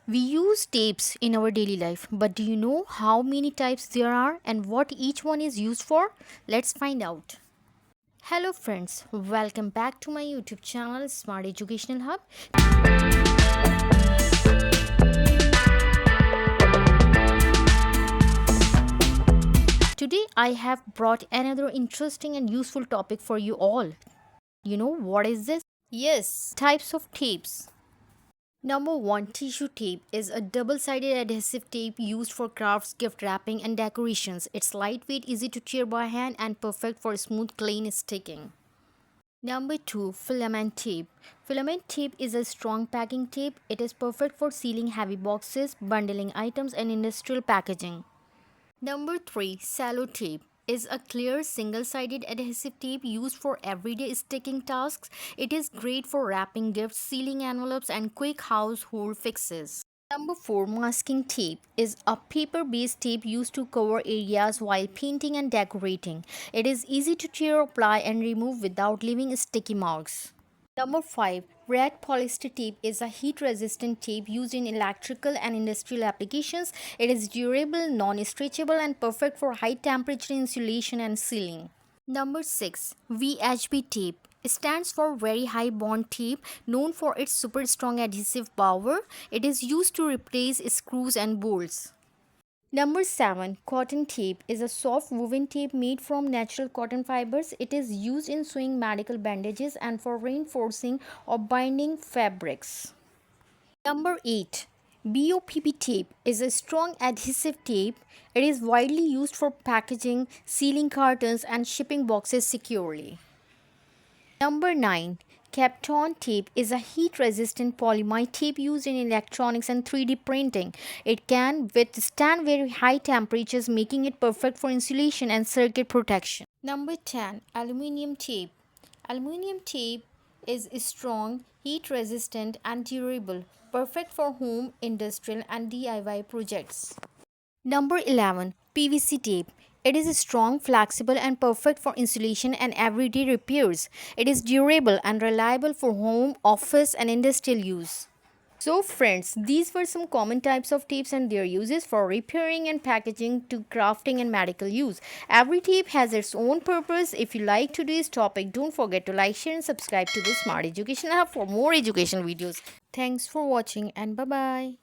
We use tapes in our daily life, but do you know how many types there are and what each one is used for? Let's find out. Hello friends, welcome back to my YouTube channel Smart Educational Hub. Today I have brought another interesting and useful topic for you all. You know what is this? Yes, types of tapes. Number 1, tissue tape is a double-sided adhesive tape used for crafts, gift wrapping and decorations. It's lightweight, easy to tear by hand and perfect for smooth clean sticking. Number 2, filament tape. Filament tape is a strong packing tape. It is perfect for sealing heavy boxes, bundling items and industrial packaging. Number 3, cello tape is a clear single-sided adhesive tape used for everyday sticking tasks. It is great for wrapping gifts, sealing envelopes and quick household fixes. Number 4, masking tape is a paper-based tape used to cover areas while painting and decorating. It is easy to tear, apply and remove without leaving sticky marks. Number 5. Red polyester tape is a heat-resistant tape used in electrical and industrial applications. It is durable, non-stretchable and perfect for high-temperature insulation and sealing. Number 6. VHB tape stands for Very High Bond Tape, known for its super strong adhesive power. It is used to replace screws and bolts. Number 7. Cotton tape is a soft woven tape made from natural cotton fibers. It is used in sewing medical bandages and for reinforcing or binding fabrics. Number 8. BOPP tape is a strong adhesive tape. It is widely used for packaging, sealing cartons and shipping boxes securely. Number 9. Kapton tape is a heat-resistant polyamide tape used in electronics and 3D printing. It can withstand very high temperatures, making it perfect for insulation and circuit protection. Number 10. Aluminium tape. Aluminium tape is strong, heat-resistant and durable, perfect for home, industrial and DIY projects. Number 11. PVC tape. It is strong, flexible and perfect for insulation and everyday repairs. It is durable and reliable for home, office and industrial use. So friends, these were some common types of tapes and their uses for repairing and packaging to crafting and medical use. Every tape has its own purpose. If you like today's topic, don't forget to like, share and subscribe to the Smart Education Hub for more educational videos. Thanks for watching and bye-bye.